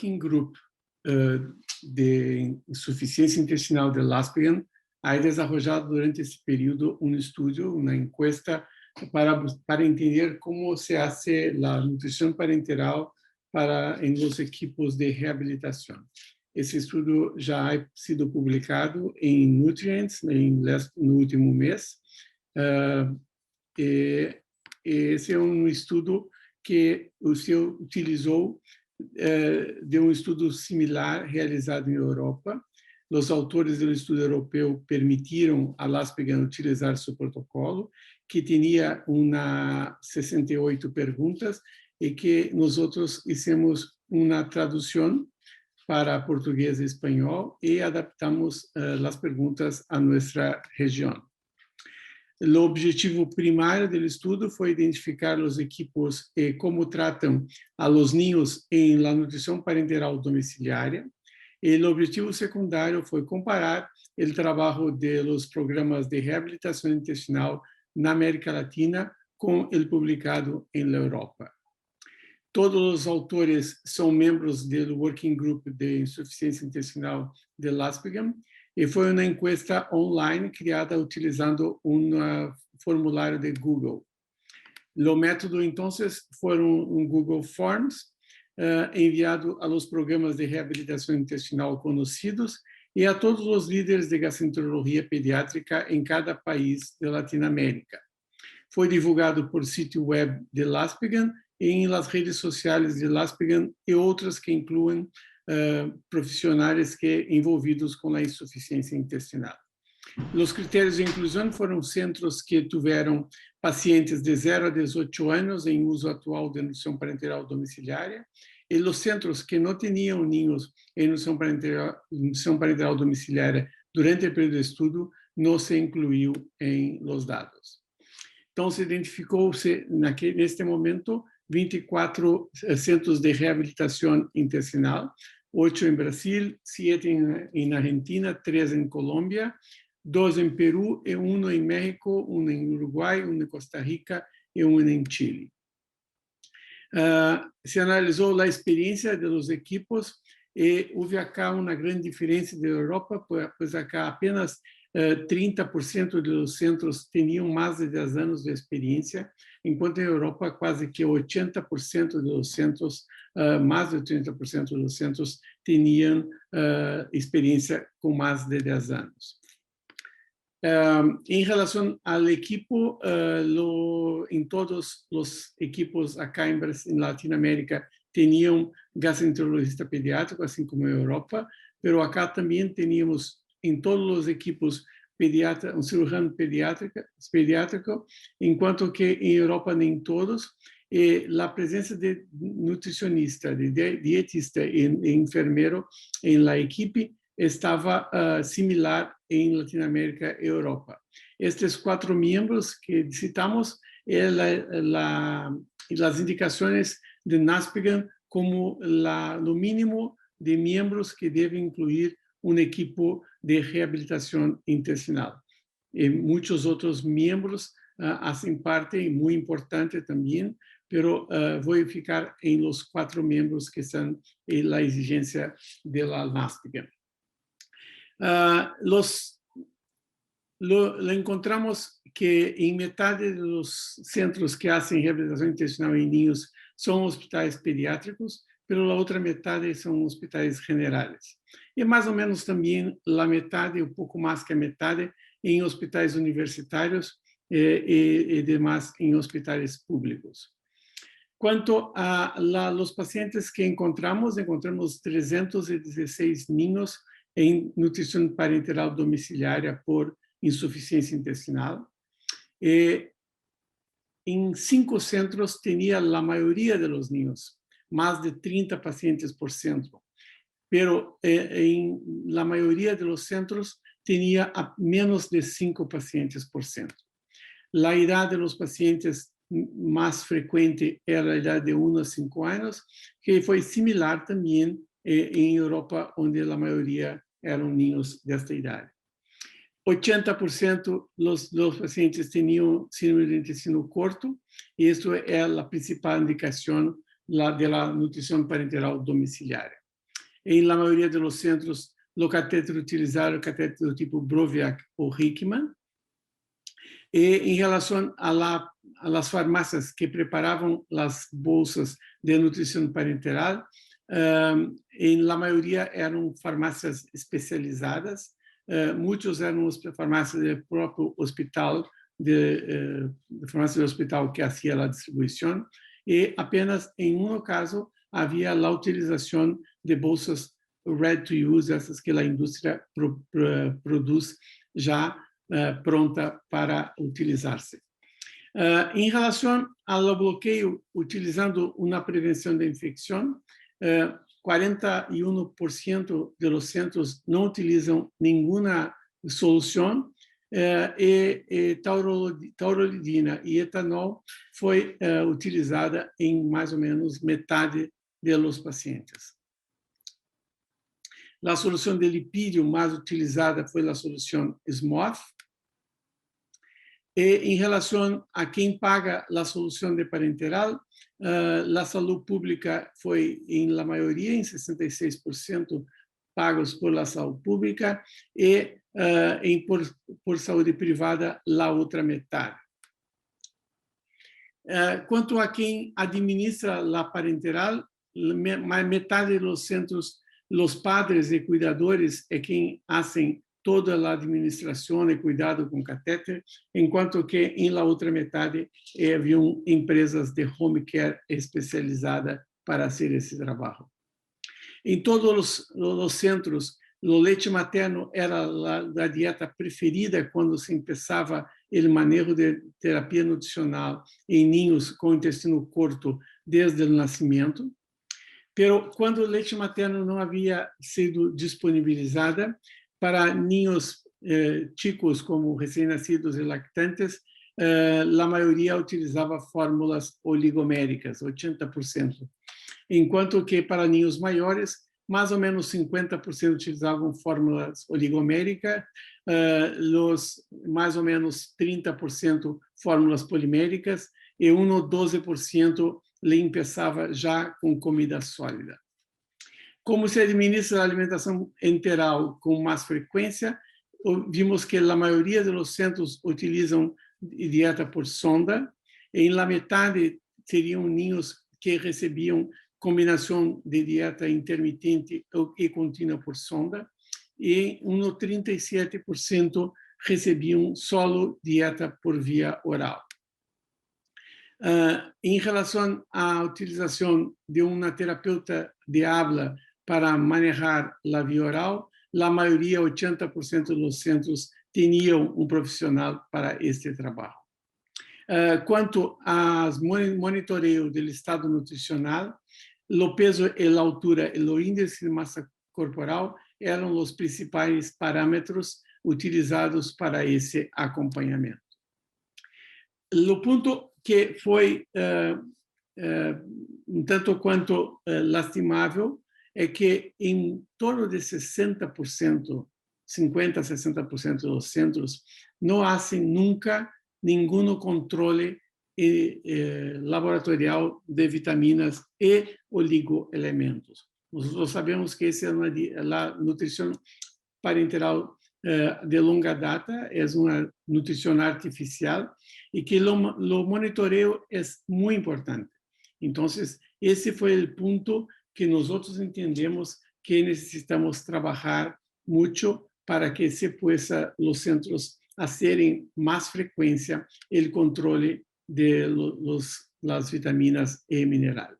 Working Group de insuficiência intestinal de Laspigan ha desarrollado durante esse período estudo, uma encuesta para entender como se hace a nutrição parenteral em los equipos de reabilitação. Esse estudo já ha sido publicado em Nutrients no último mês. Esse é estudo que o senhor utilizou de estudo similar realizado em Europa. Os autores do estudo europeu permitiram a Laspigan utilizar seu protocolo, que tinha 68 perguntas e que nós fizemos uma tradução para português e espanhol e adaptamos as perguntas a nossa região. O objetivo primário do estudo foi identificar os equipos e como tratam a los niños em la nutrição parenteral domiciliária. E o objetivo secundário foi comparar o trabalho de los programas de reabilitação intestinal na América Latina com o publicado em Europa. Todos os autores são membros do Working Group de Insuficiência Intestinal de Laspigan e foi uma encuesta online criada utilizando formulário de Google. O método, então, foi Google Forms enviado a los programas de reabilitação intestinal conhecidos e a todos os líderes de gastroenterologia pediátrica em cada país de Latinoamérica. Foi divulgado por sítio web de Laspigan e em las redes sociais de Laspigan e outras que incluem profissionais envolvidos com a insuficiência intestinal. Os critérios de inclusão foram centros que tiveram pacientes de 0 a 18 anos em uso atual de nutrição parenteral domiciliária e os centros que não tinham ninhos em nutrição parenteral domiciliária durante o período de estudo não se incluiu em los dados. Então, se identificou-se, neste momento, 24 centros de reabilitação intestinal, 8 em Brasil, 7 em Argentina, 3 em Colômbia, 2 em Peru, e 1 em México, 1 em Uruguai, 1 em Costa Rica e 1 em Chile. Se analisou a experiência dos equipos e houve acá uma grande diferença da Europa, pois acá apenas 30% dos centros tinham mais de 10 anos de experiência, enquanto em Europa quase que 80% dos centros, mais de 30% dos centros tinham experiência com mais de 10 anos. Em relação ao equipo, em todos os equipos acá em Latinoamérica tinham gastroenterologista pediátrico, assim como em Europa, mas acá também tínhamos em todos os equipos um cirurgião pediátrico, enquanto que em Europa nem todos. E a presença de nutricionista, de dietista e enfermeiro em la equipe estava similar em Latinoamérica e Europa. Estes 4 membros que citamos as indicações de Laspigan como o mínimo de membros que devem incluir equipo de reabilitação intestinal. E muitos outros membros fazem parte, e muito importante também, mas vou ficar em los 4 membros que são a exigência de la Laspigan. Encontramos que em metade dos centros que fazem reabilitação intestinal em niños são hospitais pediátricos, mas a outra metade são hospitais generais. E mais ou menos também a metade, um pouco mais que a metade, em hospitais universitários e demais em hospitais públicos. Quanto a los pacientes que encontramos 316 niños em nutrição parenteral domiciliária por insuficiência intestinal. E em 5 centros tinha a maioria dos niños, mais de 30 pacientes por centro. Pero em la maioria dos centros tinha menos de 5 pacientes por centro. A idade dos pacientes mais frequente era a idade de 1 a 5 anos, que foi similar também em Europa, onde a maioria eram niños desta idade. 80% dos pacientes tinham síndrome do intestino corto, e isso é a principal indicação da nutrição parenteral domiciliária. En la mayoría de los centros, los catéteres utilizaron catéteres do tipo Broviac ou Hickman. E em relação a las farmácias que preparavam as bolsas de nutrição parenteral, em la maioria eram farmácias especializadas, muitos eram farmácias do próprio hospital, de farmácia do hospital que fazia a distribuição, e apenas em um caso havia a utilização de bolsas ready to use, essas que a indústria produz já pronta para utilizar-se. Em relação ao bloqueio, utilizando uma prevenção de infecção, 41% dos centros não utilizam nenhuma solução, e taurolidina e etanol foi utilizada em mais ou menos metade dos pacientes. A solução de lipídio mais utilizada foi a solução SMOF. E em relação a quem paga a solução de parenteral, a saúde pública foi, em la maioria, em 66%, pagos por la saúde pública, e por saúde privada, a outra metade. Quanto a quem administra a parenteral, metade dos centros, os padres e cuidadores é quem fazem toda a administração e cuidado com catéter, enquanto que em la outra metade haviam empresas de home care especializadas para fazer esse trabalho. Em todos os centros, o leite materno era a dieta preferida quando se começava o manejo de terapia nutricional em ninhos com intestino curto desde o nascimento. Pero quando o leite materno não havia sido disponibilizada para ninhos chicos como recém-nascidos e lactantes, a maioria utilizava fórmulas oligoméricas, 80%, enquanto que para ninhos maiores, mais ou menos 50% utilizavam fórmulas oligoméricas, mais ou menos 30% fórmulas poliméricas, e 12% ele começava já com comida sólida. Como se administra a alimentação enteral com mais frequência, vimos que a maioria dos centros utilizam dieta por sonda, e em la metade seriam ninhos que recebiam combinação de dieta intermitente e contínua por sonda, e 37% recebiam solo dieta por via oral. Em relação à utilização de uma terapeuta de habla para manejar a via oral, a maioria, 80% dos centros, tinham um profissional para este trabalho. Quanto ao monitoreio do estado nutricional, o peso e a altura e o índice de massa corporal eram os principais parâmetros utilizados para esse acompanhamento. O ponto que foi um tanto quanto lastimável é que em torno de 60%, 50% a 60% dos centros não fazem nunca nenhum controle laboratorial de vitaminas e oligoelementos. Nós sabemos que essa é a nutrição parenteral de longa data, é uma nutrição artificial e que o monitoreio é muito importante. Então, esse foi o ponto que nós entendemos que necessitamos trabalhar muito para que se possa os centros fazerem mais frequência o controle de las vitaminas e minerais.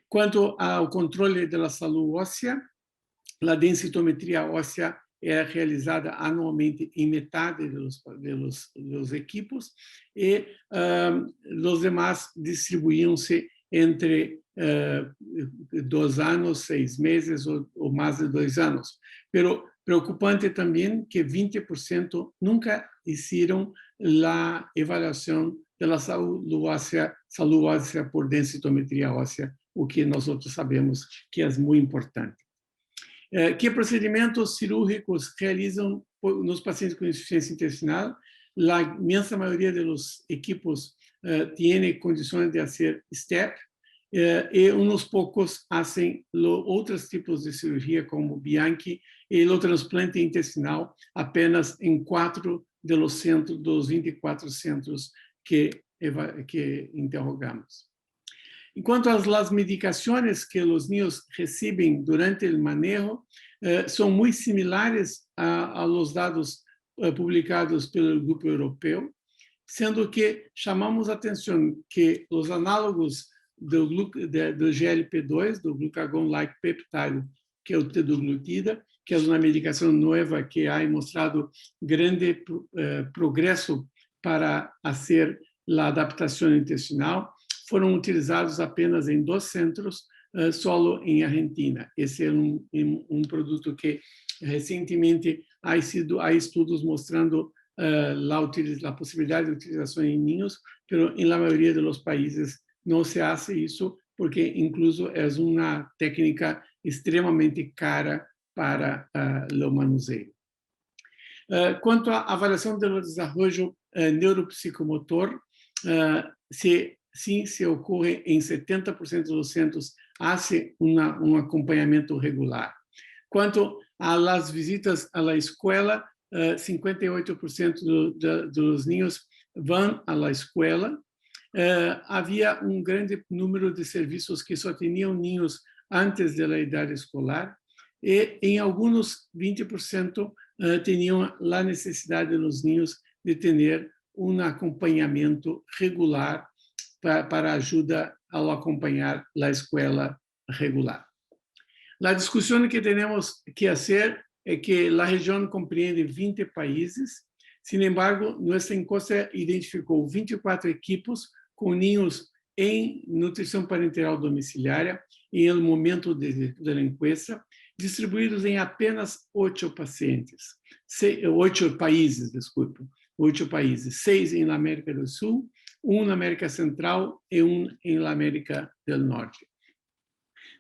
Quanto ao controle da saúde óssea, a densitometria óssea é realizada anualmente em metade dos equipos e os demais distribuíam-se entre 2 anos, 6 meses ou mais de 2 anos. Pero preocupante também que 20% nunca fizeram a avaliação da saúde óssea por densitometria óssea, o que nós sabemos que é muito importante. Que procedimentos cirúrgicos realizam nos pacientes com insuficiência intestinal? A imensa maioria dos equipos tem condições de fazer STEP, e unos pocos hacen otros tipos de cirugía como Bianchi y el trasplante intestinal apenas en 4 de los 24 centros que interrogamos. En cuanto a las medicaciones que los niños reciben durante el manejo, son muy similares a los datos publicados por el Grupo Europeo, sendo que chamamos a atenção que os análogos do GLP-2, do glucagon-like peptide, que é o teduglutida, que é uma medicação nova que ha mostrado grande progresso para fazer a adaptação intestinal, foram utilizados apenas em 2 centros, solo em Argentina. Esse é um produto que recentemente há estudos mostrando a possibilidade de utilização em ninhos, mas na maioria dos países não se faz isso, porque incluso é uma técnica extremamente cara para o manuseio. Quanto à avaliação do desenvolvimento neuropsicomotor, sim, se ocorre em 70% dos centros, hace um acompanhamento regular. Quanto às visitas à escola, 58% dos niños vão à escola. Havia grande número de serviços que só tinham niños antes da idade escolar e em alguns 20% tinham a necessidade dos niños de ter acompanhamento regular para ajuda ao acompanhar a escola regular. A discussão que temos que fazer é que a região compreende 20 países, sin embargo, nossa encuesta identificou 24 equipos com ninhos em nutrição parenteral domiciliária em el momento da encuesta, distribuídos em apenas 8 países, 6 na América do Sul, 1 na América Central e 1 na América do Norte.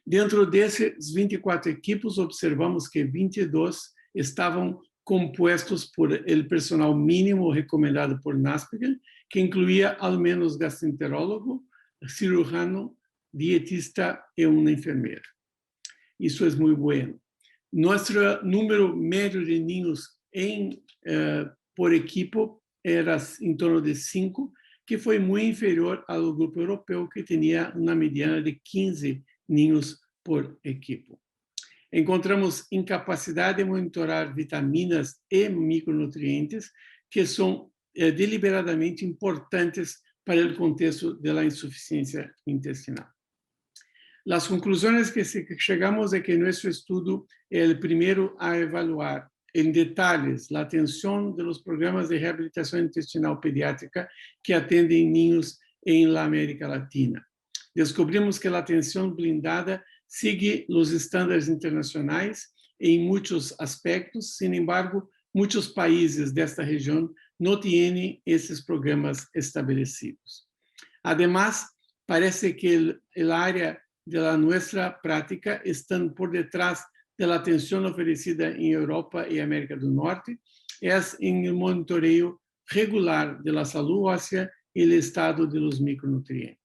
Dentro desses 24 equipos, observamos que 22 estavam compostos por el personal mínimo recomendado por NASPGHAN, que incluía al menos gastroenterólogo, cirujano, dietista e uma enfermeira. Isso é muito bueno. Nosso número médio de niños por equipo era em torno de 5, que foi muito inferior ao grupo europeu, que tinha uma mediana de 15 niños por equipo. Encontramos incapacidade de monitorar vitaminas e micronutrientes, que são deliberadamente importantes para o contexto da insuficiência intestinal. As conclusões que chegamos é que nosso estudo é o primeiro a evaluar em detalhes a atenção dos programas de reabilitação intestinal pediátrica que atendem niños em América Latina. Descobrimos que a atenção blindada sigue os estándares internacionais em muitos aspectos, sin embargo, muitos países desta região não têm esses programas estabelecidos. Además, parece que a área da nossa prática está por detrás da atenção oferecida em Europa e América do Norte, é em el monitoreio regular da saúde óssea e o estado dos micronutrientes.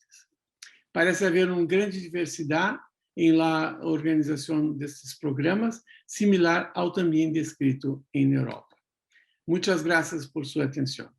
Parece haver uma grande diversidade na organização desses programas, similar ao também descrito em Europa. Muitas graças por sua atenção.